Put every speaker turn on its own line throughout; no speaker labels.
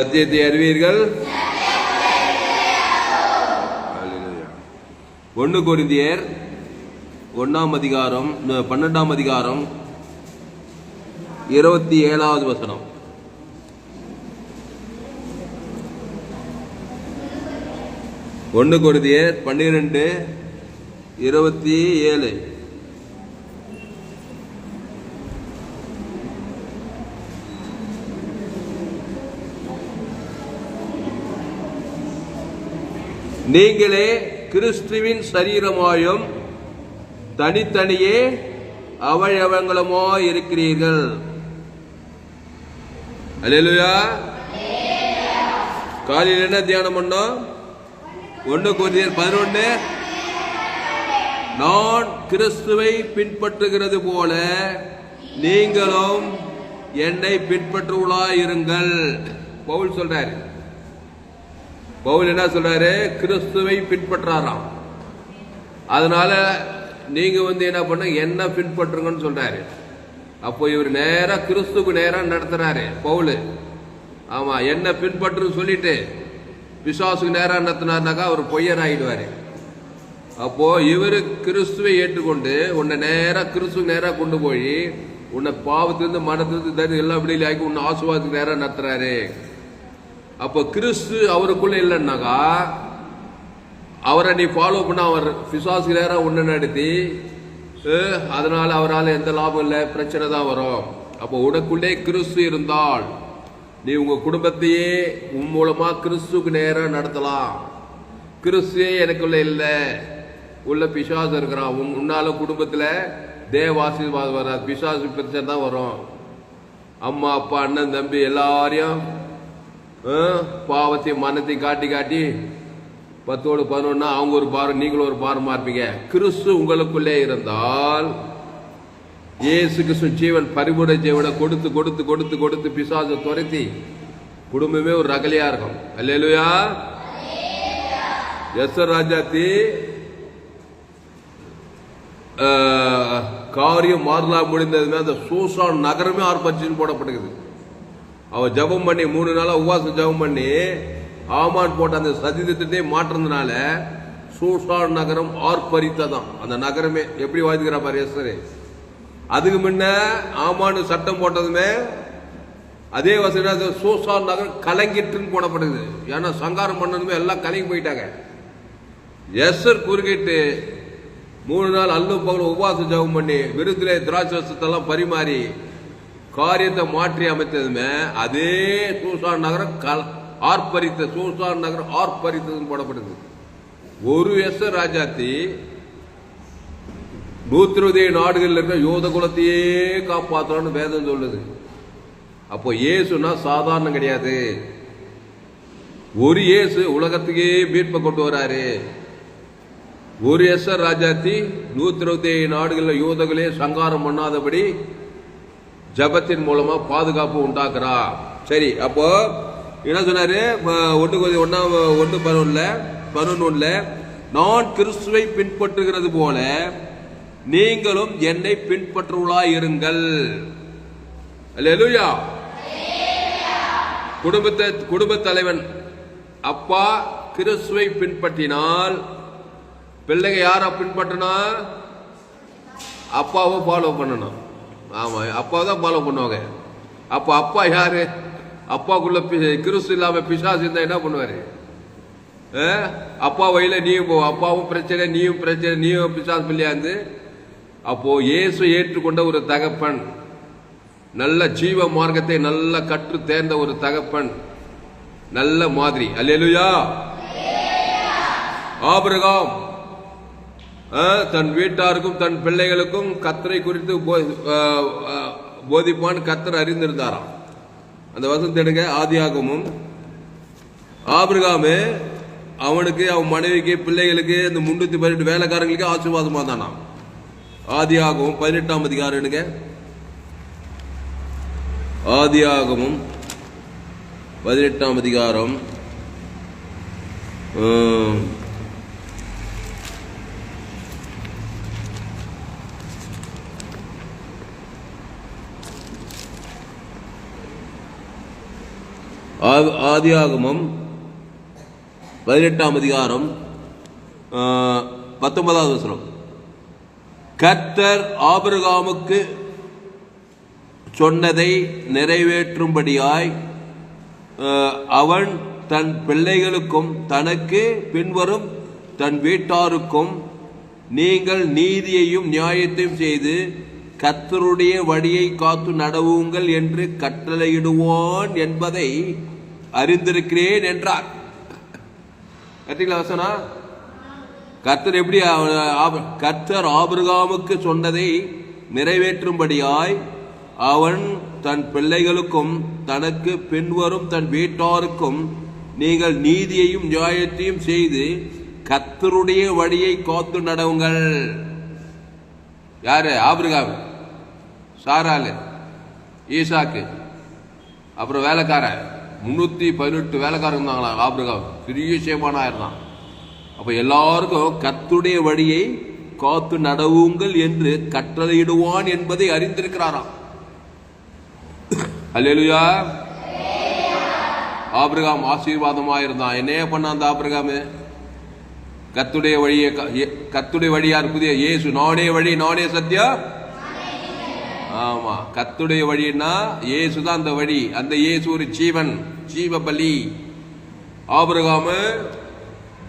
சத்தியத்தை அறிவீர்கள். 1 கொரிந்தியர் 1ஆம் அதிகாரம் 12ஆம் அதிகாரம் 27வது வசனம். ஒன்று கொரிந்தியர் 12:27. நீங்களே கிறிஸ்துவின் சரீரமாயும் தனித்தனியே அவயவங்களுமாய் இருக்கிறீர்கள். அல்லேலூயா. காலையில் என்ன தியானம் பண்ணோம்? 1 கொரிந்தியர் 11. நான் கிறிஸ்துவை பின்பற்றுகிறது போல நீங்களும் என்னை பின்பற்றுவளாய் இருங்கள். பவுல் சொல்றாரு. பவுல் என்ன சொல்றாரு? கிறிஸ்துவை பின்பற்றாராம். அதனால நீங்க என்ன பண்ண, என்ன பின்பற்றுங்கன்னு சொல்றாரு. அப்போ இவர் நேரா கிறிஸ்துக்கு நேரா நடத்துறாரு பவுல். ஆமா, என்ன பின்பற்று சொல்லிட்டு பிசாசுக்கு நேரா நடத்தினார்னாக்கா அவர் பொய்யர் ஆயிடுவாரு. அப்போ இவரு கிறிஸ்துவை ஏற்றுக்கொண்டு உன்னை நேரா கிறிஸ்துக்கு நேரா கொண்டு போய் உன்னை பாவத்திலிருந்து மனத்திலிருந்து எல்லாம் விடுதலை ஆக்கி உன்னை ஆசீர்வாதத்துக்கு நேரா நடத்துறாரு. அப்போ கிறிஸ்து அவருக்குள்ள இல்லைன்னாக்கா அவரை நீ ஃபாலோ பண்ண அவர் பிசாசுக்கு நேரம் உன்னை நடத்தி அதனால அவரால் எந்த லாபம் இல்லை, பிரச்சனை தான் வரும். அப்போ உனக்குள்ளே கிறிஸ்து இருந்தால் நீ உங்க குடும்பத்தையே உன் மூலமா கிறிஸ்துக்கு நேரம் நடத்தலாம். கிறிஸ்துவே எனக்குள்ள இல்லை, உள்ள பிசாசு இருக்கிறான். உன்னால குடும்பத்துல தேவாசீர்வாதம் வராது, பிசாசு பிரச்சனை தான் வரும். அம்மா அப்பா அண்ணன் தம்பி எல்லாரையும் பாவத்தையும் மனத்தையும் காட்டி காட்டி 10ஓடு 11 அவங்க ஒரு பாரம் நீங்களும் ஒரு பாரமா இருப்பீங்க. கிறிஸ்து உங்களுக்குள்ளே இருந்தால் இயேசு கிறிஸ்து ஜீவன் பரிபூரண ஜீவனை கொடுத்து கொடுத்து கொடுத்து கொடுத்து பிசாசை துரத்தி குடும்பமே ஒரு ரகலையா இருக்கும். அல்லேலூயா. எஸ்தர் ராஜாத்தி காரியம் மாறலாம் முடிந்ததுமே அந்த சூசான் நகரமே ஆர்ப்பாட்சின்னு போடப்படுகிறது. அவ ஜபம் பண்ணி 3 நாளா உபவாசம் ஜபம் பண்ணி ஆமான் போட்ட அந்த சதித்திட்டத்தை மாற்றுறதுனால சூசான் நகரம் ஆர்ப்பரித்ததான். அந்த நகரமே எப்படி வாழ்ந்துக்கிறா பாரு எஸ்தர். அதுக்கு முன்ன ஆமானு சட்டம் போட்டதுமே அதே வசதி சூசான் நகரம் கலங்கிட்டுன்னு போடப்படுது. ஏன்னா சங்காரம் பண்ணதுமே எல்லாம் கலங்கி போயிட்டாங்க. எஸ்தர் குறுக்கிட்டு 3 நாள் அல்லும் பகலும் உபவாசம் ஜபம் பண்ணி விருந்திலே திராட்சரசத்தெல்லாம் பரிமாறி காரியத்தை மாற்றி அமைத்ததுமே அதே சூசான் நகரம் ஆர்ப்பரித்த சூசான் நகரம் ஆர்ப்பரித்ததுன்னு போடப்படுது. ஒரு எஸ்தர் ராஜாத்தி 120 நாடுகளில் இருக்கிற யோத குலத்தையே காப்பாற்றணும்னு வேதம் சொல்லுது. அப்போ இயேசுனா சாதாரணம் கிடையாது. ஒரு இயேசு உலகத்துக்கே மீட்பை கொண்டு வராரு. ஒரு எஸ்தர் ராஜாத்தி 127 நாடுகளில் யோதகளே சங்காரம் பண்ணாதபடி ஜபத்தின் மூலமா பாதுகாப்பு உண்டாக்குறா. சரி, அப்போ என்ன சொன்னாரு? 1:11 நான் கிறிஸ்துவை பின்பற்றுகிறது போல நீங்களும் என்னை பின்பற்றுவளாய் இருங்கள். அல்லேலூயா. குடும்ப தலைவன் அப்பா கிறிஸ்துவை பின்பற்றினால் பிள்ளைங்க யார பின்பற்றினா அப்பாவை ஃபாலோ பண்ணணும். ஆமா, அப்பா தான் ஃபாலோ பண்ணுவாங்க. அப்ப அப்பா யாரு? அப்பாக்குள்ள கிறிஸ்து இல்லாம பிசாசு இருந்தா என்ன பண்ணுவாரு? அப்பா வழியில நீயும் போ, அப்பாவும் பிரச்சனை நீயும் பிரச்சனை, நீயும் பிசாசு பிள்ளையா இருந்து. அப்போ இயேசு ஏற்றுக்கொண்ட ஒரு தகப்பன், நல்ல ஜீவ மார்க்கத்தை நல்ல கற்று தேர்ந்த ஒரு தகப்பன், நல்ல மாதிரி. அல்லேலூயா. ஆபிரகாம் தன் வீட்டாருக்கும் தன் பிள்ளைகளுக்கும் கர்த்தரை குறித்து போதிப்பான் கர்த்தர் அறிந்திருந்தாராம். அந்த வசனத்தை எடுங்க. ஆதியாகமும் ஆபிரகாமே அவனுக்கு அவன் மனைவிக்கு பிள்ளைகளுக்கு இந்த 318 வேலைக்காரங்களுக்கு ஆசீர்வாதமா தானா. ஆதியாகமும் 18ஆம் அதிகாரம் எடுங்க. ஆதியாகமும் 18ஆம் அதிகாரம் ஆதியாகமம் 18ஆம் அதிகாரம் 19வது வசனம். கர்த்தர் ஆபிரகாமுக்கு சொன்னதை நிறைவேற்றும்படியாய் அவன் தன் பிள்ளைகளுக்கும் தனக்கு பின்வரும் தன் வீட்டாருக்கும் நீங்கள் நீதியையும் நியாயத்தையும் செய்து கர்த்தருடைய வழியை காத்து நடவுங்கள் என்று கட்டளையிடுவான் என்பதை அறிந்திருக்கிறேன் என்றார். வசனா கர்த்தர் எப்படி கர்த்தர் ஆபிரகாமுக்கு சொன்னதை நிறைவேற்றும்படியாய் அவன் தன் பிள்ளைகளுக்கும் தனக்கு பின்வரும் தன் வீட்டாருக்கும் நீங்கள் நீதியையும் நியாயத்தையும் செய்து கர்த்தருடைய வழியை காத்து நடவுங்கள். யாரு? ஆபிரகாம், சாராலு, ஈசாக்கு, அப்புறம் வேலைக்காரன் 318 வேலைக்காரன் இருந்தாங்களா. ஆபிரகாம் பெரிய சேமானா இருந்தான். அப்ப எல்லாருக்கும் கர்த்தருடைய வழியை காத்து நடவுங்கள் என்று கட்டளையிடுவான் என்பதை அறிந்திருக்கிறாராம். அல்லேலூயா. ஆபிரகாம் ஆசீர்வாதமா இருந்தான். என்னைய பண்ண அந்த ஆபிரகாமு கர்த்தருடைய வழியை, கர்த்தருடைய வழியார் புதிய இயேசு, நானே வழி நானே சத்தியம். ஆமா, கர்த்தருடைய வழின்னா இயேசு தான் அந்த வழி. அந்த இயேசு ஒரு ஜீவன், ஜீவ பலி. ஆபிரகாம்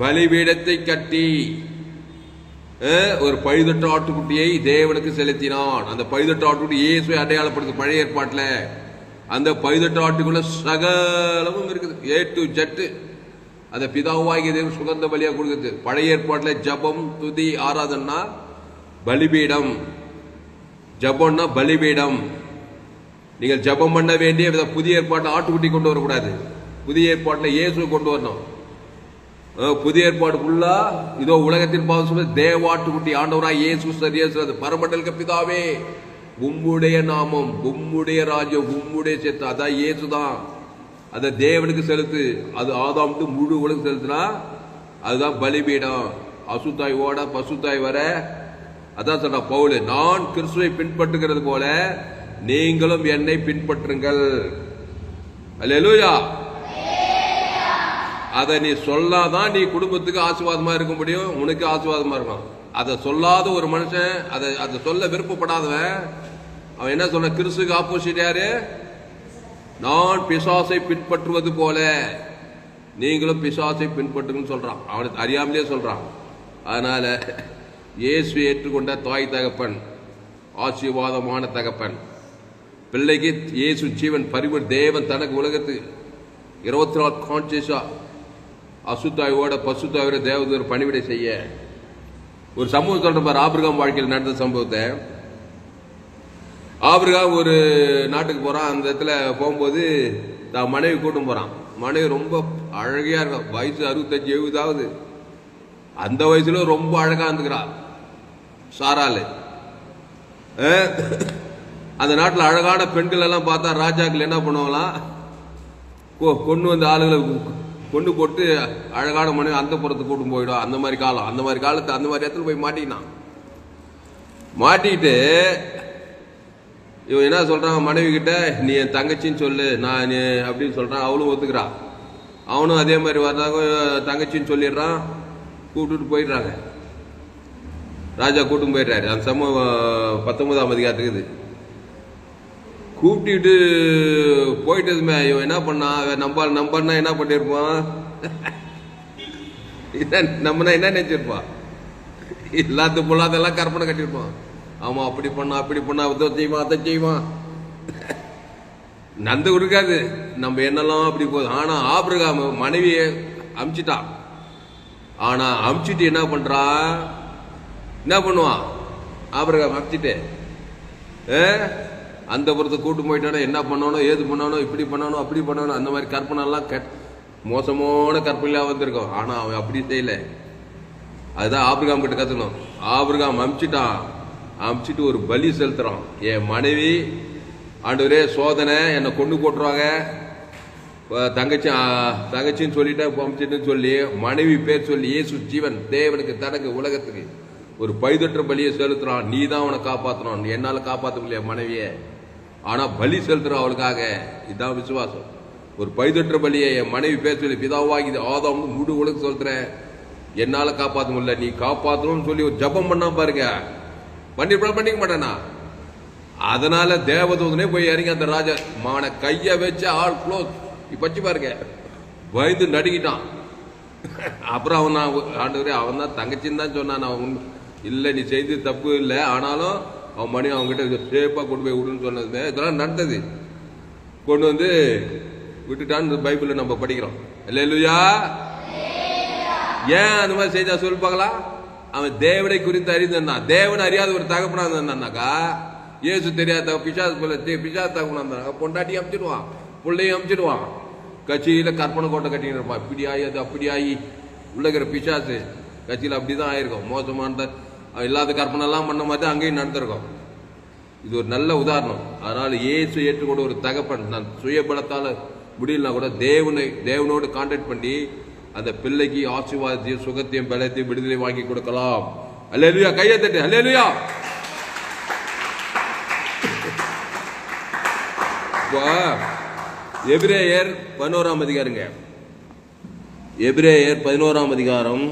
பலிபீடத்தை கட்டி ஒரு பழுதற்ற ஆட்டுக்குட்டியை தேவனுக்கு செலுத்தினான். அந்த பழுதற்ற ஆட்டுக்குட்டி இயேசுவை அடையாளப்படுத்து. பழைய ஏற்பாட்டுல அந்த பழுதற்ற ஆட்டுக்குள்ள சகலமும் இருக்குது, A to Z. அந்த பிதாவாகிய தேவன் சுகந்த பலியா கொடுக்குது. பழைய ஏற்பாட்டுல ஜபம், துதி, ஆராதனா, பலிபீடம். ஜபம்னா பலிபீடம். நீங்கள் ஜபம் பண்ண வேண்டிய புதிய ஏற்பாட்டில் ஆட்டுக்குட்டி கொண்டு வரக்கூடாது. புதிய ஏற்பாட்டில் இயேசு கொண்டு வரணும். புதிய ஏற்பாடு ஃபுல்லா இதோ உலகத்தின் பாவம் தேவாட்டுக்குட்டி ஆண்டவராய் இயேசு சரியாது. பரமண்டலுக்கு பிதாவே உம்முடைய நாமம், உம்முடைய ராஜ்யம், உம்முடைய சேத்து, அதான் இயேசுதான். அதை தேவனுக்கு செலுத்து. அது ஆதாம் முழு உலகம் செலுத்தினா அதுதான் பலிபீடம். அசுத்தாய் ஓட பசுத்தாய் வர. அதான் சொல்ற பவுல், நான் கிறிஸ்துவை பின்பற்றுகிறது போல நீங்களும் என்னை பின்பற்றுங்கள். அல்லேலூயா. அதை நீ சொல்லாதான் நீ குடும்பத்துக்கு ஆசீர்வாதமா இருக்க முடியும், உனக்கு ஆசீர்வாதமா இருக்கும். அதை சொல்லாத ஒரு மனுஷன், அதை சொல்ல விருப்பப்படாதவன், அவன் என்ன சொல்ற? கிறிஸ்துக்கு ஆப்போசிட் யாரு? நான் பிசாசை பின்பற்றுவது போல நீங்களும் பிசாசை பின்பற்றுங்கன்னு சொல்றான். அவனுக்கு அறியாமலே சொல்றான். அதனால இயேசு ஏற்றுக்கொண்ட தாய் தகப்பன் ஆசீர்வாதமான தகப்பன். பிள்ளைக்கு இயேசு ஜீவன் பரிவு. தேவன் தனக்கு உலகத்துக்கு 24 கான்சியஸா அசுத்தாயோட பசுத்தாயோட தேவதூர் பணிவிடை செய்ய ஒரு சம்பவம் சொல்ற பாரு. ஆபிரகாம் வாழ்க்கையில் நடந்த சம்பவத்தை. ஆபிரகாம் ஒரு நாட்டுக்கு போறான். அந்த இடத்துல போகும்போது தான் மனைவி கூட்டும் போறான். மனைவி ரொம்ப அழகியா இருக்கா. வயசு 65 70 அந்த வயசுல ரொம்ப அழகா இருந்துக்கிறா சாராலு. அந்த நாட்டில் அழகான பெண்கள் எல்லாம் பார்த்தா ராஜாக்கள் என்ன பண்ணுவாங்களாம், கொண்டு வந்து ஆளுகளை கொண்டு போட்டு அழகான மனைவி அந்த புறத்துக்கு கூட்டும் போயிடும். அந்த மாதிரி காலம், அந்த மாதிரி காலத்து அந்த மாதிரி இடத்துல போய் மாட்டிக்கினான். மாட்டிக்கிட்டு இவன் என்ன சொல்றான் மனைவி கிட்ட, நீ என் தங்கச்சின்னு சொல்லு நான் அப்படின்னு சொல்றான். அவளும் ஒத்துக்கிறான். அவனும் அதே மாதிரி வர்றாங்க, தங்கச்சின்னு சொல்லிடுறான். கூப்பிட்டு போயிடுறாங்க. ராஜா கூட்டும் போயிடுறாரு. அந்த சம்பவம் 19ஆம் அதிகாரத்துக்கு இது. கூப்பிட்டு போயிட்டதுமே இவன் என்ன பண்ணான், நம்பர்னா என்ன பண்ணிருப்பான், நம்மனா என்ன நினைச்சிருப்பான், எல்லாத்துக்கும் பொல்லாதெல்லாம் கற்பனை கட்டிருப்பான். ஆமா அப்படி பண்ணா அப்படி பண்ணா அதை செய்வான் அதை செய்வான். நந்து கொடுக்காது நம்ம என்னெல்லாம் அப்படி போகுது. ஆனா ஆபிரகாம் மனைவியை அமிச்சிட்டான். ஆனா அமிச்சிட்டு என்ன பண்றான், என்ன பண்ணுவான் ஆபிரகாம் அமிச்சிட்டு அந்த புறத்தை கூட்டு போயிட்டானோ என்ன பண்ணணும் ஏது பண்ணணும் இப்படி பண்ணணும் அப்படி பண்ணணும் அந்த மாதிரி கற்பனை எல்லாம் மோசமான கற்பனையா வந்திருக்கும். ஆனா அவன் அப்படி செய்யல. அதுதான் ஆபிரகாம் கிட்ட கத்துக்கணும். ஆபிரகாம் அமிச்சிட்டான். அமிச்சிட்டு ஒரு பலி செலுத்துறான். என் மனைவி ஆண்டவரே சோதனை என்னை கொண்டு போட்டுருவாங்க, தங்கச்சின்னு சொல்லிட்டேன் அமிச்சிட்டுன்னு சொல்லி மனைவி பேர் சொல்லி இயேசு ஜீவன் தேவனுக்கு தனக்கு உலகத்துக்கு ஒரு பைதற்ற பலியை செலுத்துறான். நீ தான் அவனை காப்பாற்றணும், என்னால காப்பாற்ற முடியல மனைவிய, ஆனா பலி செலுத்துறான் அவளுக்காக. இதுதான் விசுவாசம். ஒரு பைதொற்ற பலியை என் மனைவி பேச பிதாவாகி ஆதாம் முழு உலகம் சொல்றேன், என்னால காப்பாற்ற முடியல, நீ காப்பாற்றணும்னு சொல்லி ஒரு ஜபம் பண்ணா பாருங்க, பண்ணிக்க மாட்டானா? அதனால தேவதூதனே போய் இறங்கி அந்த ராஜா மான கைய வச்சு ஆள் க்ளோஸ் பச்சு பாருங்க, பயந்து நடுங்கிட்டான். அப்புறம் அவன் ஆண்டவரே அவன் தான் தங்கச்சின்னு தான் சொன்னான். அவன் இல்லை நீ செய்து தப்பு இல்லை, ஆனாலும் அவன் மணி அவங்ககிட்ட சேஃபா கொண்டு போய் விடுன்னு சொன்னது இதெல்லாம் நடந்தது. கொண்டு வந்து விட்டுட்டான்னு பைபிள்ல நம்ம படிக்கிறோம். அல்லேலூயா. ஏன் அந்த மாதிரி செய்தா சொல்லுப்பாங்களா? அவன் தேவனை குறித்து அறிந்தான். தேவன் அறியாத ஒரு தகப்பனா இருந்தான்னாக்கா, இயேசு தெரியாத பிசாசு தகப்பனா இருந்தாங்க, பொண்டாட்டி அமிச்சிடுவான், பிள்ளையும் அமிச்சிடுவான், கட்சியில கற்பனை கோட்டை கட்டின்னு இருப்பான். இப்படி ஆகி அது அப்படி ஆகி உள்ளகிற பிசாசு கட்சியில் அப்படிதான் ஆயிருக்கும். மோசமான இல்லாத கற்பனை எல்லாம் பண்ண மாதிரி அங்கேயும் நடந்திருக்கும். இது ஒரு நல்ல உதாரணம். அதனால இயேசு ஏற்றுக்கொண்ட ஒரு தகப்பன், நான் சுயபலத்தால முடியலனா கூட தேவனோடு கான்டாக்ட் பண்ணி அந்த பிள்ளைக்கு ஆசீர்வாதத்தையும் சுகத்தையும் பலத்தையும் விடுதலை வாங்கி கொடுக்கலாம். அல்லேலூயா. கையை தட்டு. அல்லேலூயா. எபிரேயர் 11ஆம் அதிகாரங்க. எபிரேயர் 11ஆம் அதிகாரம்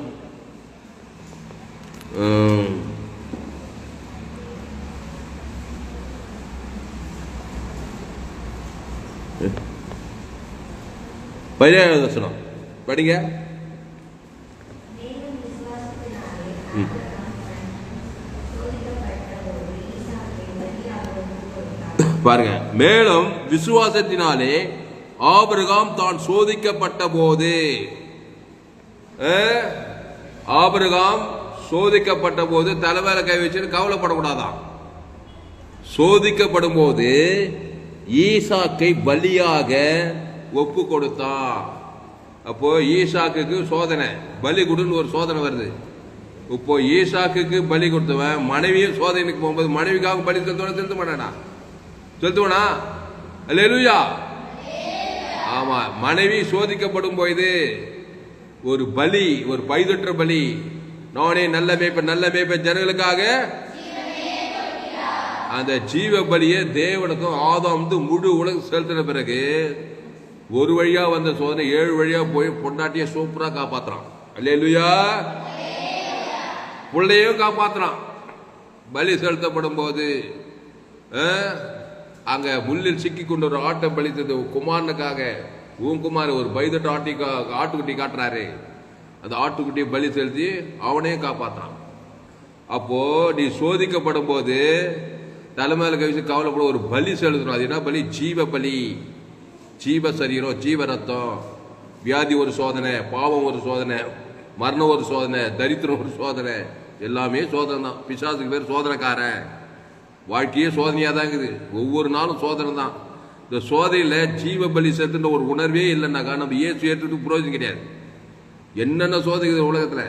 வசனம் படிங்க. பாருங்க, மேலும் விசுவாசத்தினாலே ஆபிரகாம் தான் சோதிக்கப்பட்ட போது, ஆபிரகாம் சோதிக்கப்பட்ட போது தலைமையில கை வச்சு கவலைப்படக்கூடாதான். சோதிக்கப்படும் போது ஈசாக்கை பலியாக ஒப்பு கொடுத்தான். அப்போ ஈசாக்கு சோதனை, பலி கொடுன்னு ஒரு சோதனை வருது. இப்போ ஈசாக்கு பலி கொடுத்தவன் மனைவியும் சோதனைக்கு போகும்போது மனைவிக்காக பலி செலுத்த மாட்டானா? செலுத்துவனா? அல்லேலூயா. ஆமா, மனைவி சோதிக்கப்படும் போது ஒரு பலி, ஒரு பைதொற்ற பலி, நானே நல்ல மேய்ப்பன் ஜனங்களுக்காக அந்த ஜீவ பலியை தேவனுக்கும் ஆதாம் முழு உலகம் செலுத்தின பிறகு ஒரு வழியா வந்த சோதனை 7 வழியா போய் பொண்டாட்டிய சூப்பரா காப்பாத்துறான். அல்லேலூயா. பிள்ளையும் காப்பாத்துறான். பலி செலுத்தப்படும் போது அங்க முள்ளில் சிக்கி கொண்டு ஒரு ஆட்டை பலித்தது குமாரனுக்காக. உன் குமார் ஒரு பைதட்ட ஆட்டுக்குட்டி காட்டுறாரு, அந்த ஆட்டுக்குட்டியை பலி செலுத்தி அவனையும் காப்பாத்துறான். அப்போ நீ சோதிக்கப்படும் போது தலைமையில கவிச்சு கவலைப்பட ஒரு பலி செலுத்தணும். அது என்ன பலி? ஜீவ பலி. ஜீவ சரீரம், ஜீவ ரத்தம். வியாதி ஒரு சோதனை, பாவம் ஒரு சோதனை, மரணம் ஒரு சோதனை, தரித்திரம் ஒரு சோதனை, எல்லாமே சோதனை தான். பிசாசுக்கு பேர் சோதனைக்காரன். வாழ்க்கையே சோதனையா தான் இருக்குது. ஒவ்வொரு நாளும் சோதனை தான். இந்த சோதனையில ஜீவ பலி செலுத்துன்ற ஒரு உணர்வே இல்லைன்னாக்கா நம்ம இயேசு ஏற்றுட்டு புரோஜனம் கிடையாது. என்னென்ன சோதனை உலகத்துல.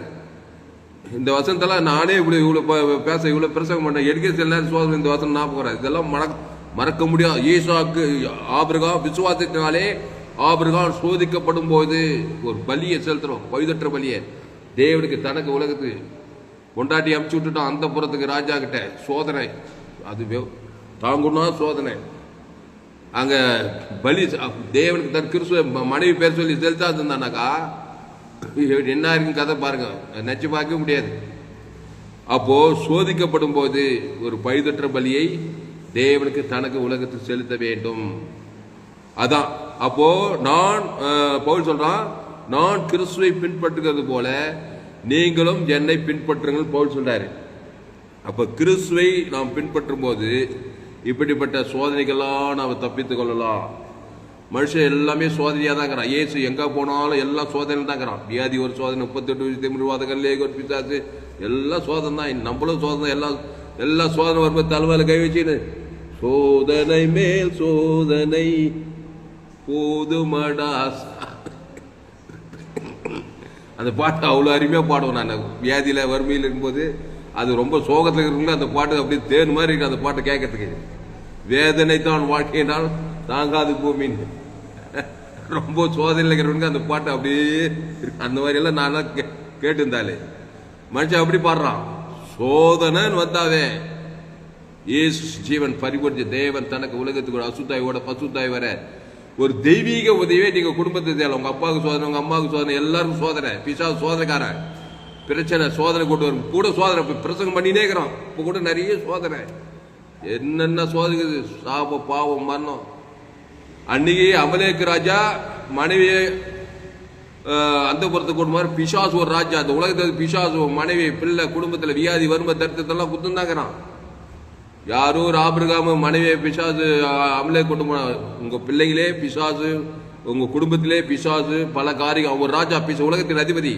இந்த வசனத்தெல்லாம் நானே இவ்வளவு பேச இவ்வளவு பிரசங்கம் பண்ணேன், எடுக்க சில நேரம் சோதனை இந்த வசனம் ஞாபகம் வராது. இதெல்லாம் மறக்க முடியாது. ஈசாக்கு ஆபிரகாம் விசுவாசத்தினாலே ஆபிரகாம் சோதிக்கப்படும் போது ஒரு பலியை செலுத்துறோம், பைதற்ற பலியை தேவனுக்கு தனக்கு உலகத்துக்கு கொண்டாட்டி அமுச்சு விட்டுட்டோம். அந்த புறத்துக்கு ராஜா கிட்ட சோதனை, அது தாங்குனா சோதனை. அங்க பலி தேவனுக்கு தன் கிறிஸ்துவ மனைவி பேர் சொல்லி செலுத்தா இருந்தானாக்கா என்ன இருக்குன்னு கதை பாருங்க, நச்சு பார்க்க முடியாது. அப்போ சோதிக்கப்படும் போது ஒரு பைதற்ற பலியை தேவனுக்கு தனக்கு உலகத்துக்கு செலுத்த வேண்டும். அதான் அப்போ நான் பவுல் சொல்றான், நான் கிறிஸ்துவை பின்பற்றுகிறது போல நீங்களும் என்னை பின்பற்றுங்கள் பவுல் சொல்றாரு. அப்ப கிறிஸ்துவை நாம் பின்பற்றும் போது இப்படிப்பட்ட சோதனைகள்லாம் நாம் தப்பித்துக் கொள்ளலாம். மனுஷன் எல்லாமே சோதனையா தான் இருக்கிறான். இயேசு எங்க போனாலும் எல்லாம் சோதனை தான் இருக்கிறான். வியாதி ஒரு சோதனை, 38 திமிர்வாதங்கள், லேகோர் பிசாசு, எல்லாம் சோதனை தான். நம்மளும் சோதனை, எல்லாம் சோதனை வரும்போது தலைமையில கை வச்சுன்னு சோதனை மேல் சோதனை போதுமடா. அந்த பாட்டு அவ்வளோ அருமையா பாடுவேன் நான். வியாதியில வறுமையில் இருக்கும்போது அது ரொம்ப சோகத்தில் இருக்கும்போது அந்த பாட்டு அப்படியே தேன் மாதிரி இருக்கு அந்த பாட்டை கேட்கறதுக்கு. வேதனை தான் வாழ்க்கையினால் தாங்காது பூமின்னு ரொம்ப சோதனையில் இருக்கிறவனுக்கு அந்த பாட்டு அப்படியே அந்த மாதிரி எல்லாம் நான் கேட்டிருந்தாலே மனுஷன் அப்படி பாடுறான். சோதனைன்னு வந்தாவே இயேசு ஜீவன் பரிபூர்த்தி தேவன் தனக்கு உலகத்துக்கு அசுத்தாயோட பசுத்தாய் வர ஒரு தெய்வீக உதவியை நீங்க குடும்பத்தை தேவை. உங்க அப்பாவுக்கு சோதனை, உங்க அம்மாவுக்கு சோதனை, எல்லாருக்கும் சோதனை. பிசாசு சோதனைக்காரன், பிரச்சனை, சோதனை கொண்டு வரும். கூட சோதனை பிரசங்கம் பண்ணினே இருக்கிறோம். இப்ப கூட நிறைய சோதனை, என்னென்ன சோதனை, சாப, பாவம், மரணம். அன்னைக்கு அமலேக்கு ராஜா மனைவியை அந்த புறத்துக்கு ஒரு மாதிரி பிசாசு ஒரு ராஜா. அந்த உலகத்துக்கு பிசாசு மனைவி, பிள்ளை, குடும்பத்துல வியாதி, வறுமை, தரித்திரத்தெல்லாம் குத்துந்தாங்கிறான். யாரும் ஒரு ஆபிரகாம மனைவியை பிசாசு அமலே கொண்டு போன. உங்க பிள்ளைங்களே பிசாசு, உங்க குடும்பத்திலே பிசாசு, பல காரியம். ஒரு ராஜா உலகத்தின் அதிபதி.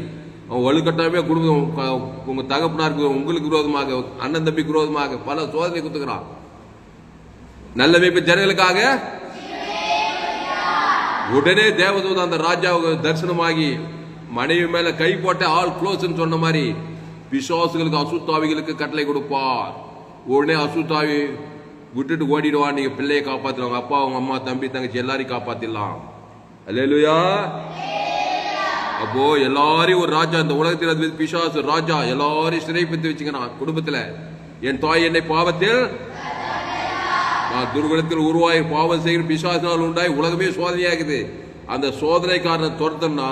அவன் வலுக்கட்டாமே குடும்பம், உங்க தகப்பனாருக்கு, உங்களுக்கு விரோதமாக, அண்ணன் தம்பிக்கு விரோதமாக பல சோதனை குத்துக்கிறான். நல்ல மேய்ப்பு ஜனங்களுக்காக உடனே தேவதூதன் அந்த ராஜாவுக்கு தரிசனமாகி மனைவி மேல கை போட்ட ஆல் க்ளோஸ் சொன்ன மாதிரி பிசாசுகளுக்கு, அசுத்தாவிகளுக்கு கட்டளை கொடுப்பார். உடனே அசுத்தாவி விட்டுட்டு ஓடிடுவான். நீங்க பிள்ளையை காப்பாத்திடுவாங்க, அப்பா, அவங்க அம்மா, தம்பி, தங்கச்சி எல்லாரையும் காப்பாத்திடலாம். அல்லேலூயா. அப்போ எல்லாரையும் ஒரு ராஜா, இந்த உலகத்தில் பிசாசு ராஜா எல்லாரையும் சிறைப்பித்து வச்சுக்கிறான் குடும்பத்துல. என் தாய் என்னை பாவத்தில் துர்குணத்தில் உருவாகி பாவம் செய்கிற பிசாசினால் உண்டாய் உலகமே சோதனையாகுது. அந்த சோதனைக்காரனை துரத்தனா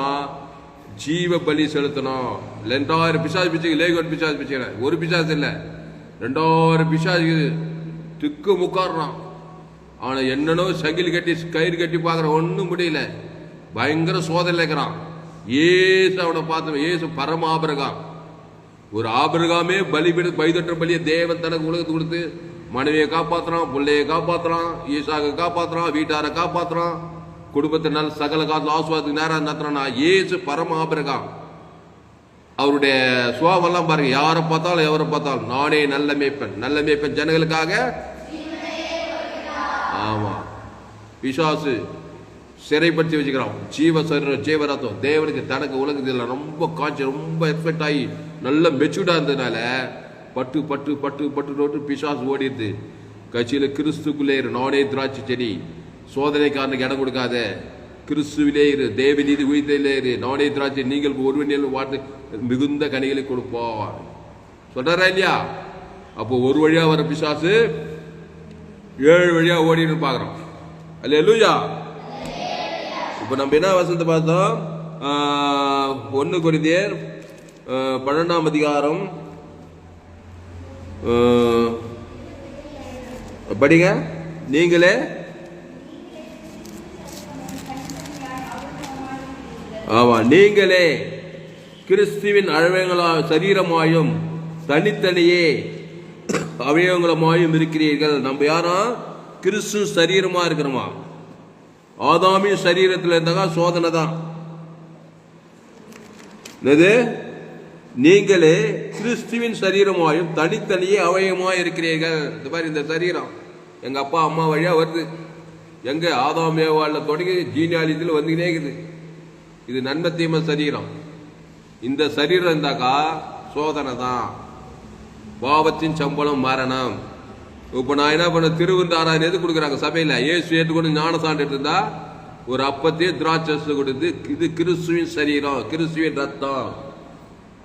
ஜீவ பலி செலுத்தணும். 2000 பிசாசு பிச்சு, லேகோன் பிசாசு பிச்சுக்கிறேன். ஒரு பிசாசு இல்ல, 2000 பிசாசு திக்கு முக்காடுறான். அவனை என்னன்னோ சங்கிலி கட்டி கயிறு கட்டி பாக்குறான், ஒன்னும் முடியல. பயங்கர சோதனை இருக்கிறான். ஏசு அவனை பார்த்து, ஏசு பரம ஆபிரகாம். ஒரு ஆபிரகாமே பலிதற்ற பலியை தேவன் தனக்கு உலகத்துக்கு கொடுத்து மனைவியை காப்பாத்துறான், பிள்ளையை காப்பாத்துறான், ஈசாக காப்பாத்துறான், வீட்டாரை காப்பாத்துறான், குடும்பத்தை நல்ல சகல காலத்துல ஆசுவாதத்துக்கு நேரம் நடத்துறான். ஏசு பரம ஆபிரகாம். அவருடைய சுவாபெல்லாம் பாருங்க, யாரை பார்த்தாலும் எவரை பார்த்தாலும் நானே நல்ல மேய்ப்பன், நல்ல மேய்ப்பன் ஜனங்களுக்காக. ஆமா, பிசாசு சிறைப்படுத்தி வச்சுக்கிறான். ஜீவரத்தம் தேவனுக்கு தனக்கு உலகத்தில் ரொம்ப காய்ச்சி, ரொம்ப எக்ஸ்பெக்ட் ஆகி நல்ல மெச்சூர்டா இருந்ததுனால பட்டு பட்டு பட்டு பட்டு நோட்டு பிசாசு ஓடிடுது. கட்சியில கிறிஸ்துக்குள்ளே இரு, நானே திராட்சை செடி. சோதனைக்காரனுக்கு இடம் கொடுக்காத, கிறிஸ்துவிலே இரு, தேவநீதி உயிர்த்திலே இரு, நானே திராட்சை, நீங்கள் ஒருவன் வாட்டு மிகுந்த கனிகளை கொடுப்போம் சொல்றாரா இல்லையா? அப்போ ஒரு வழியா வர பிசாசு 7 வழியா ஓடின்னு பாக்குறோம். அல்லேலூயா. இப்ப நம்ம என்ன வசனத்தை பார்த்தோம்? 1 கொரிந்தியர் 12ஆம் அதிகாரம் படிங்க. நீங்களே ஆமா, நீங்களே கிறிஸ்துவின் சரீரமாயும் தனித்தனியே அவயவங்களுமாயும் இருக்கிறீர்கள். நம்ம யாரா? கிறிஸ்து சரீரமா இருக்கிறோமா? ஆதாமின் சரீரத்தில் இருந்தாங்க சோதனை தான். நீங்களே கிறிஸ்துவின் சரீரமாயும் தனித்தனியே அவயவமாய் இருக்கிறீர்கள். இந்த மாதிரி இந்த சரீரம் எங்க அப்பா அம்மா வழியா வருது. எங்க ஆதாம் ஏவாள்ல தொடங்கி ஜீனியாலியத்தில் வந்துக்கிட்டே இருக்குது. இது நன்மை தீமை சரீரம். இந்த சரீரம் இருந்தாக்கா சோதனை தான். பாவத்தின் சம்பளம் மரணம். இப்ப நான் என்ன பண்ண, திருவிருந்தாராயணம் எது கொடுக்குறாங்க சபையில? ஏசு ஏற்றுக்கொண்டு ஞானசான்று எடுத்திருந்தா ஒரு அப்பத்தையே திராட்சை கொடுத்து, இது கிறிஸ்துவின் சரீரம், கிறிஸ்துவின் ரத்தம்,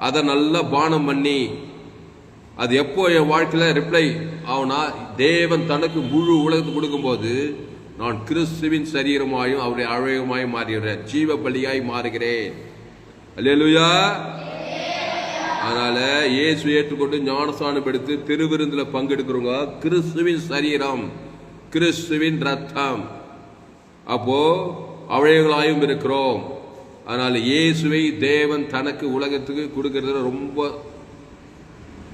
அதை நல்லா பானம் பண்ணி, அது எப்போ என் வாழ்க்கையில ரிப்ளை ஆகுனா, தேவன் தனக்கு முழு உலகத்துக்கு கொடுக்கும் போது நான் கிறிஸ்துவின் சரீரமாயும் அவருடைய அழகமாயும் மாறுகிறேன், ஜீவ பலியாய் மாறுகிறேன். அல்லேலூயா. அதனால இயேசு ஏற்றுக்கொண்டு ஞானஸ்நானம் எடுத்து திருவிருந்துல பங்கெடுக்கிறவங்க கிறிஸ்துவின் சரீரம், கிறிஸ்துவின் ரத்தம். அப்போ அவயங்களாயும் இருக்கிறோம். அதனால இயேசுவை தேவன் தனக்கு உலகத்துக்கு கொடுக்கறதுல ரொம்ப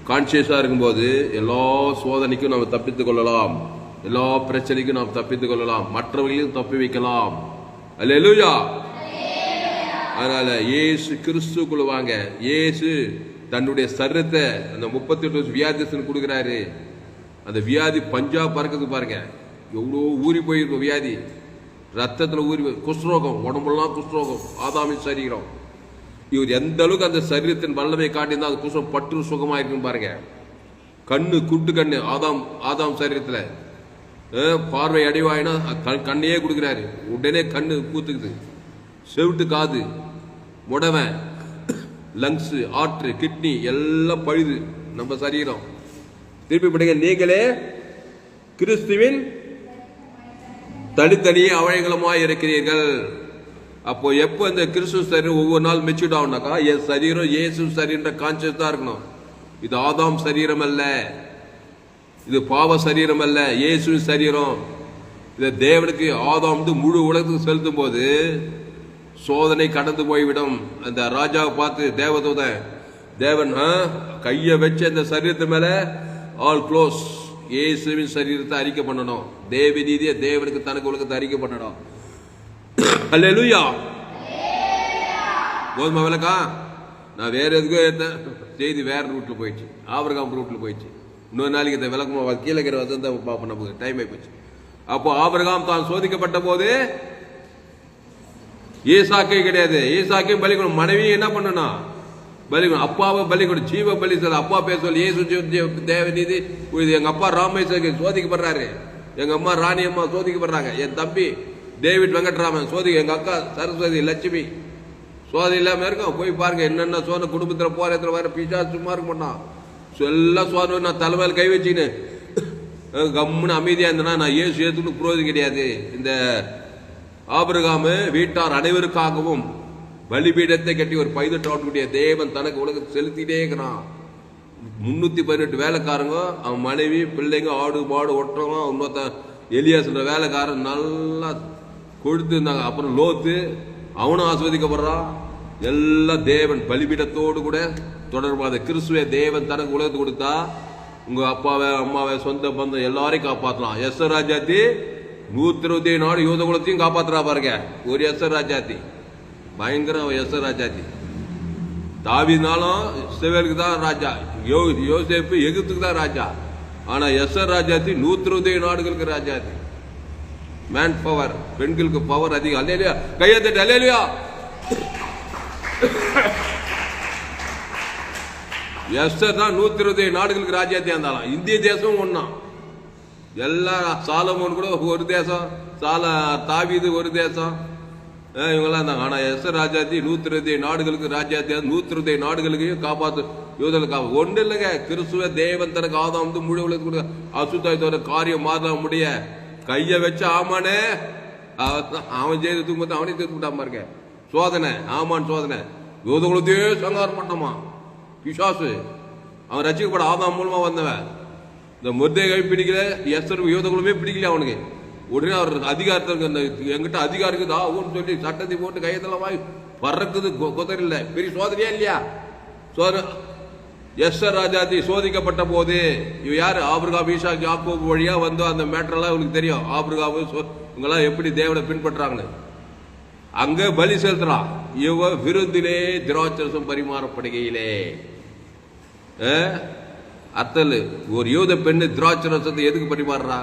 கான்சியஸா இருக்கும்போது எல்லா சோதனைக்கும் நாம் தப்பித்துக் கொள்ளலாம், எல்லா பிரச்சனைக்கும் நாம் தப்பித்துக் கொள்ளலாம், மற்றவர்களையும் தப்பி வைக்கலாம். அல்லேலூயா. அதனால இயேசு கிறிஸ்துக்குள்ள வாங்க. இயேசு தன்னுடைய சரீரத்தை அந்த 38 வியாதிஸ்தன் கொடுக்கிறாரு. அந்த வியாதி பஞ்சா பறக்குது பாருங்க, எவ்வளோ ஊறி போயிருக்கும் வியாதி, ரத்தத்துல ஊறி, குஷ்ரோகம், உடம்புலாம் குஷ்ரோகம், ஆதாமின் சரீரம். இவர் எந்த அளவுக்கு அந்த சரீரத்தின் வல்லமை காட்டியிருந்தா அந்த குஷ்ரம் பற்று சுகமா இருக்குன்னு பாருங்க. கண்ணு குட்டு கண்ணு ஆதாம் சரீரத்துல பார்வை அடைவாயினா கண்ணையே கொடுக்கிறாரு, உடனே கண்ணு கூத்துக்குது. செவிட்டு காது, உடவன், லங்ஸ், ஆற்று, கிட்னி எல்லாம் பழுது நம்ம சரீரம். திருப்பி படிங்க. நீங்களே கிறிஸ்துவின் தனித்தனியே அவயங்களுமாய் இருக்கிறீர்கள். அப்போ எப்போ இந்த கிறிஸ்துவ சரீரம் ஒவ்வொரு நாள் மெச்சூர்ட் ஆகுனாக்கா, என் சரீரம் இயேசு சரீரன்ற கான்சியஸ் தான் இருக்கணும். இது ஆதாம் சரீரம் அல்ல, இது பாவ சரீரம் அல்ல, இயேசு சரீரம். இதை தேவனுக்கு ஆதாம் முழு உலகத்துக்கு செலுத்தும் போது சோதனை கடந்து போய்விடும். அந்த ராஜாவை பார்த்து தேவன் கையை வச்சு அந்த சரீரத்து மேல ஆல் க்ளோஸ், இயேசுவின் சரீரத்தை அறிக்கை பண்ணணும். தேவ நீதியை தேவனுக்கு தனக்கு உலகத்தை அறிக்கை பண்ணணும். அல்லேலூயா. கோதுமை விளக்கா நான் வேற எதுக்கும் செய்தி வேற ரூட்ல போயிடுச்சு, ஆபிரகாம் ரூட்ல போயிடுச்சு. இன்னொரு நாளைக்கு இந்த விளக்கமா கீழே இருக்கிற வந்து பார்ப்போம், நமக்கு டைம் ஆகி போச்சு. அப்போ ஆபிரகாம் தான் சோதிக்கப்பட்ட போது ஈசாக்கே கிடையாது, ஈசாக்கையும் பலி கொடு, மனைவியும் என்ன பண்ணணும் பலி கொடு, அப்பாவை பலி கொடு, ஜீவ பலி சொல்ல. அப்பா பேர் சொல்லி இயேசு தேவ நீதி. எங்க அப்பா ராமேஸ்வரர் சோதிக்கப்படுறாரு, எங்க அம்மா ராணி அம்மா சோதிக்கப்படுறாங்க, என் தம்பி டேவிட் வெங்கட்ராமன் எங்க அக்கா சரஸ்வதி லட்சுமி சோதனை இல்லாம இருக்கும். போய் பாருங்க என்னென்ன சோதனை குடும்பத்தில் போற இடத்துல வர பிசா சும்மா இருக்க மாட்டான். எல்லாம் சோதனை நான் தலைமையில் கை வச்சுன்னு கம்முன்னு அமைதியா இருந்தேன்னா நான் ஏசுக்கு புரோஜனம் கிடையாது. இந்த ஆபிரகாம் வீட்டார் அனைவருக்காகவும் பலிபீடத்தை கட்டி ஒரு பைதட்டாட்டுடைய தேவன் தனக்கு உலகத்தை செலுத்திட்டே இருக்கிறான். 318 வேலைக்காரங்க, அவன் மனைவி பிள்ளைங்க, ஆடு மாடு ஒட்டுறவங்க, இன்னொருத்த எலியாசுன்ற வேலைக்காரன் நல்லா கொடுத்துருந்தாங்க. அப்புறம் லோத்து அவனும் ஆஸ்வதிக்கப்படுறான். எல்லாம் தேவன் பலிபீடத்தோடு கூட தொடர்பாத கிறிஸ்துவ தேவன் தனக்கு உலகத்தை கொடுத்தா உங்க அப்பாவை அம்மாவை சொந்த பந்தம் எல்லாரையும் காப்பாற்றலாம். எஸ்ஆர் ராஜாத்தி 127 நாடு யூத குலத்தையும் காப்பாத்துறா பாருங்க. ஒரு எஸ்ஆர் ராஜாத்தி பயங்கரம். எஸ்ஆர் ராஜாத்தி தாவீதுனாலும் இஸ்ரவேலுக்கு தான் ராஜா, யோசேப்பு எகிப்துக்கு தான் ராஜா. ஆனா எஸ்ஆர் ராஜாத்தி 127 நாடுகளுக்கு ராஜாத்தி. மேன் பவர், பெண்களுக்கு பவர் அதிகம். அல்லேலூயா, கையத்தட்டு அல்லேலூயா. எஸ்டர் தான் 127 நாடுகளுக்கு ராஜ்யத்தையா இருந்தாலும். இந்திய தேசம் ஒன்னா, எல்லா சாலமோன் கூட ஒரு தேசம், தாவீது ஒரு தேசம், இவங்கெல்லாம் இருந்தாங்க. ஆனா எஸ்டர் ராஜாத்தி 127 நாடுகளுக்கு ராஜ்யத்தையா, 127 நாடுகளுக்கையும் காப்பாத்து யூதர்களுக்கு ஒன்று இல்லைங்க. கிறிஸ்துவ தேவன் தனக்கு ஆதாம் முழு உலகத்துக்கு அசுத்தாயத்தோட காரியம் மாத முடிய கைய வச்சு ஆமானே அவன் செய்து தூங்கும்போது அவனே தூக்கிட்டாம இருக்க சோதனை. ஆமான் சோதனை யூத குலத்தையே சங்காரம் பண்ணாமா பிசாசு. அவன் ரசிக்கப்பட ஆதாம் மூலமா வந்தவன். இந்த முர்தேகாயை பிடிக்கல, எஸ்தர் யூத குலமே பிடிக்கல அவனுக்கு. உடனே அவர் அதிகாரத்தை எங்கிட்ட அதிகாரம் ஆகும்னு சொல்லி சட்டத்தை போட்டு கையெல்லாம் வாங்கி பறக்குது. குதிரை இல்லை, பெரிய சோதனையா இல்லையா? சோதனை. எஸ்தர் ராஜாத்தி சோதிக்கப்பட்ட போது இவ யாரு? ஆபிரகாம் ஈசாக் யாக்கோபு வழியா வந்து அந்த மேட்டரெல்லாம் இவனுக்கு தெரியும். ஆபிரகாம் இவங்கெல்லாம் எப்படி தேவனை பின்பற்றாங்கன்னு. அங்க பலி செலுத்துறான். இவ விருந்திலே திராட்சரசம் பரிமாறப்படுகையிலே அத்தல் ஒரு யூத பெண்ணு திராட்சரசத்தை எதுக்கு பரிமாறுறா?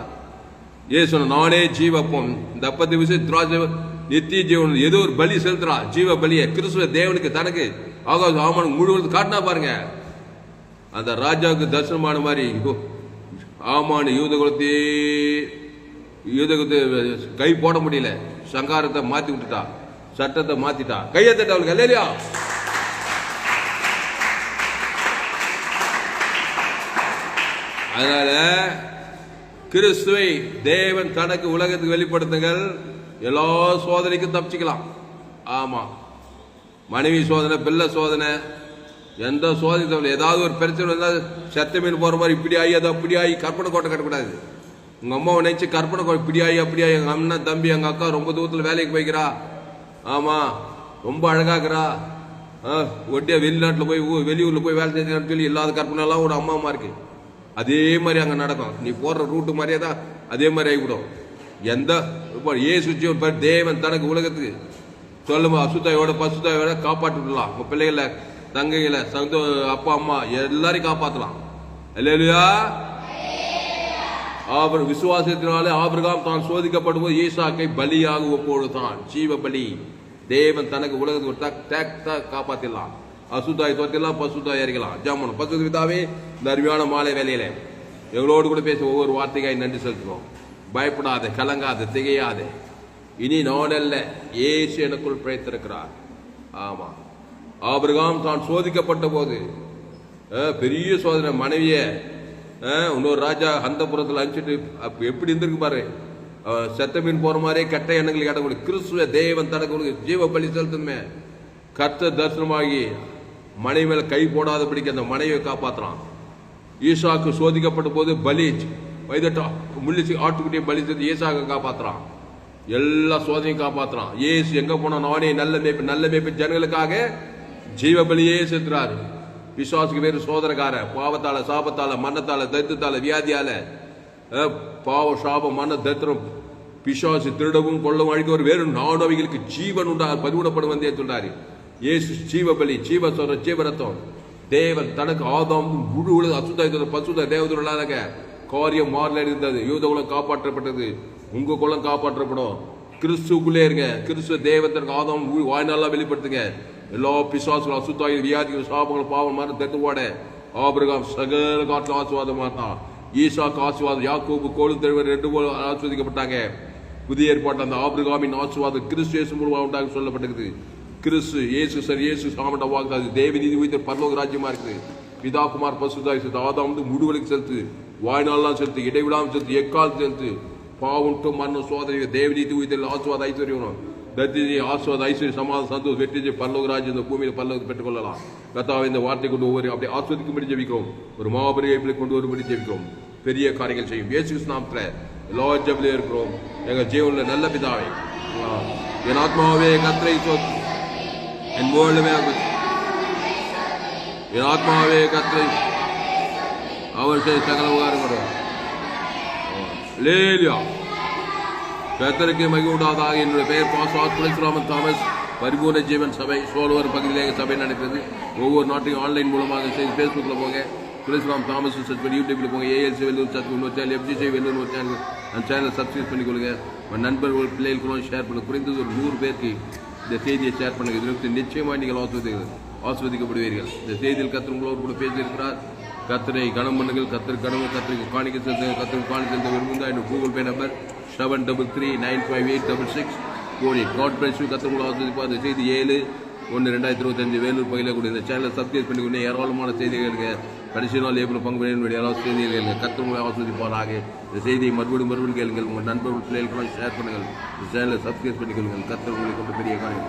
ஏசு நானே ஜீவப்பம், இந்த அப்பத்தை விஷயம் திராட்சை நித்திய ஜீவன் ஏதோ ஒரு பலி செலுத்துறா. ஜீவ பலிய கிறிஸ்துவ தேவனுக்கு தனக்கு ஆகாது ஆமான் முழுவதும் காட்டினா பாருங்க. அந்த ராஜாவுக்கு தரிசனமான மாதிரி ஆமான் யூத குலத்தை கை போட முடியல, சங்காரத்தை மாத்தி விட்டுட்டா, சட்டத்தை மாத்திட்டா. கையை தட்ட அவளுக்கு இல்லையா? அதனால கிறிஸ்துவை தேவன் தனக்கு உலகத்துக்கு வெளிப்படுத்துங்கள். எல்லா சோதனைக்கும் தப்பிச்சுக்கலாம். ஆமா, மனைவி சோதனை, பிள்ளை சோதனை, எந்த சோதனை ஏதாவது ஒரு பிரச்சனை இருந்தால் செத்த மீன் போற மாதிரி இப்படி ஆகி அது அப்படி ஆகி கற்பனை கோட்டை கட்டக்கூடாது. உங்க அம்மாவை நினைச்சு கற்பனை கோட்டை இப்படி ஆகி அப்படி ஆகி எங்க அண்ணன் தம்பி எங்க அக்கா ரொம்ப தூரத்தில் வேலைக்கு போய்க்கிறா, ஆமா ரொம்ப அழகாக்குறா, ஒட்டியா வெளிநாட்டில் போய் வெளியூர்ல போய் வேலை செஞ்சான்னு சொல்லி இல்லாத கற்பனை எல்லாம் ஒரு அம்மா இருக்கு. அதே மாதிரி அங்க நடக்கும். நீ போடுற ரூட்டு மாதிரியே தான் அதே மாதிரி ஆகிவிடும். எந்த ஏசு தேவன் தனக்கு உலகத்துக்கு சொல்லுமா அசுத்தாயோட பசுத்தாயோட காப்பாற்றி விடலாம். உங்க பிள்ளைகளை, தங்கைகளை, அப்பா அம்மா எல்லாரையும் காப்பாற்றலாம். இல்லையா? விசுவாசத்தினாலே ஆபிரகாம் தான் சோதிக்கப்படும் போது ஈசாக்கை பலியாக ஒப்புதான். ஜீவ பலி. தேவன் தனக்கு உலகத்துக்கு காப்பாத்திடலாம். அசுத்தாய் தோத்திடலாம், பசுத்தாய் அறிக்கலாம். ஜாமன் பசு விதாவே இந்த அருமையான மாலை வேலையில எங்களோடு கூட பேச ஒவ்வொரு வார்த்தைக்காய் நன்றி செலுத்துவோம். பயப்படாத, கலங்காத, திகையாத. இனி நானல்ல, ஏசு எனக்குள் பிழைத்திருக்கிறார். ஆமா, ஆபிரகாம் தான் சோதிக்கப்பட்ட போது பெரிய சோதனை. மனைவிய இன்னொரு ராஜா அந்த புறத்தில் அனுப்பிச்சிட்டு எப்படி இருந்திருக்கு பாரு. செத்த மீன் போற மாதிரியே கெட்ட எண்ணங்கள் கேட்டக்கூடிய கிறிஸ்துவ தேவன் தனக்கு ஜீவ பலி செலுத்தணுமே. கர்த்தர் தரிசனமாகி மனைவி மேல கை போடாதபடிக்கு அந்த மனைவியை காப்பாற்றுறான். ஈசாக்கு சோதிக்கப்பட்ட போது பலி முள்ளிச்சு ஆட்டுக்குட்டியை பலி செஞ்சு ஈசாக்கு காப்பாற்றுறான். எல்லா சோதனையும் காப்பாற்றுறான். ஏசு எங்க போனா நானே நல்ல மேய்ப்பு ஜனங்களுக்காக ஜீவ பலியே செலுத்துறாரு. விசுவாசுக்கு வேறு சோதனைக்கார பாவத்தால சாபத்தால மரணத்தால தரித்திரத்தால வியாதியால பாவ சாபம் மரண தரித்திரம் பிசாசு திருடவும் கொள்ளவும் அழிக்கவர் வேறு நாடவைகளுக்கு ஜீவன் உண்டா பதிவிடப்படும் வந்தே சொல்றாரு. இயேசு ஜீவ பலி ஜீவரத்தம் தேவன் தனக்கு ஆதாம் முழு அசுத்த பசுத தேவதூர்களாக காரியம் மாறல இருந்தது. யூத குலம் காப்பாற்றப்பட்டது. உங்க குலம் காப்பாற்றப்படும். கிறிஸ்துக்குள்ளே இருங்க. கிறிஸ்துவ தேவத்திற்கு ஆதாம் வாய்நாளா வெளிப்படுத்துங்க. எல்லா பிசாசுகளும் அசுத்தாய் வியாதிகள் சாபங்கள் பாவம் மாதிரி தத்துவாட ஆபிரகாம் சகல காட்டில் ஆசீர்வாதம் மாட்டான். ஈசாக்கு ஆசீர்வாதம் யாக்கோபு கோலும் தெளிவர் 2 போல ஆஸ்வதிக்கப்பட்டாங்க. புதிய ஏற்பாட்டு அந்த ஆபிரகாமின் ஆசீர்வாதம் கிறிஸ்து இயேசு மூலமாக உண்டாக சொல்லப்பட்டிருக்குது. கிறிஸ்து இயேசு சார் இயேசு சாமண்ட வாக்குது தேவ நீதி உயிர் பரலோக ராஜ்யமா இருக்குது. பிதா குமார் பசுதாய் செலுத்து ஆதாம் முடிவெளிக்கு செலுத்து வாய்நாள்லாம் செலுத்து இடைவிடாமல் செலுத்து எக்கால் செலுத்து பாவுண்டும் மரணம் சோதனை தேவ நீதி உயிர் ஆசீர்வாத ஐஸ்வர்யம் தத்திஜி ஆசீர்வாத ஐஸ்வர்யம் சமாதான சந்தோஷம் வெற்றி பரலோக ராஜ்யம் இந்த பூமியில் பரலோகத்தை பெற்றுக் கொள்ளலாம். கத்தாவை இந்த வார்த்தை கொண்டு ஒவ்வொரு அப்படி ஆஸ்வதிக்கும்படி ஜெபிக்கிறோம். ஒரு மாபெரிய கொண்டு வரும்படி ஜெபிக்கிறோம். பெரிய காரியங்கள் செய்யும் இயேசு நாமத்துல எல்லா ஜெபத்திலே இருக்கிறோம். எங்க ஜீவனில் நல்ல பிதாவே என் ஆத்மாவே கர்த்தரை என் ஆத்மாவே கர்த்தரை அவர் சகல உபகாரம் லேலியா கர்த்தருக்கு மகிமை உண்டாவதாக. என்னுடைய பெயர் பாஸ்வாத் துளசிராமன் தாமஸ். பரிபூர்ண ஜீவன் சபை சோழவர் பகுதியிலே சபை நடக்கிறது. ஒவ்வொரு நாட்டையும் ஆன்லைன் மூலமாக செய்து ஃபேஸ்புக்கில் போங்க. துளசிராம் தாமஸ் சர்ச் பண்ணி யூடியூப்ல போங்க. ஏஎல்சி வெள்ளூர் சர்ச் இன்னொரு சேனல் எஃப்ஜிசி வெள்ளூர் ஒரு சேனல் அந்த சேனலை சப்ஸ்கிரைப் பண்ணிக்கொள்ளுங்க. நண்பர்கள் பிள்ளைகளுக்கு ஷேர் பண்ணுங்க. குறைந்தது ஒரு 100 பேருக்கு இந்த செய்தியை ஷேர் பண்ணுங்க. இதற்கு நிச்சயமாக நீங்கள் ஆஸ்வதிக்கப்படுவீர்கள். இந்த செய்தியில் கர்த்தர் உங்களோடு கூட பேசியிருக்கிறார். கர்த்தரை கனம் பண்ணுங்கள். கர்த்தருக்கு காணிக்கை செலுத்த கர்த்தருக்கு காணிக்கை செலுத்த விரும்புங்க. என்னோட Google Pay number 7339586648. God bless you. கர்த்தர் உங்களை ஆஸ்வதிப்பார். இந்த செய்தி 7/1/2025 வேலூர் பகுதியில் கூட இந்த சேனலை சப்ஸ்கிரைப் பண்ணிக்கொண்டு ஏராளமான செய்திகளுக்கு கடைசி நாள் ஏப்ரல் பங்கு பெற யாராவது செய்திகள் கர்த்தர் உங்களை ஆஸ்வதிப்பாராக. இந்த செய்தியை மறுபடியும் கேளுங்கள். உங்கள் நண்பர்கள் பிள்ளைகளுக்கு ஷேர் பண்ணுங்கள். இந்த சேனலை சப்ஸ்கிரைப் பண்ணிக்கொள்ளுங்கள். கர்த்தர் உங்களை கொண்டு பெரிய காரியம்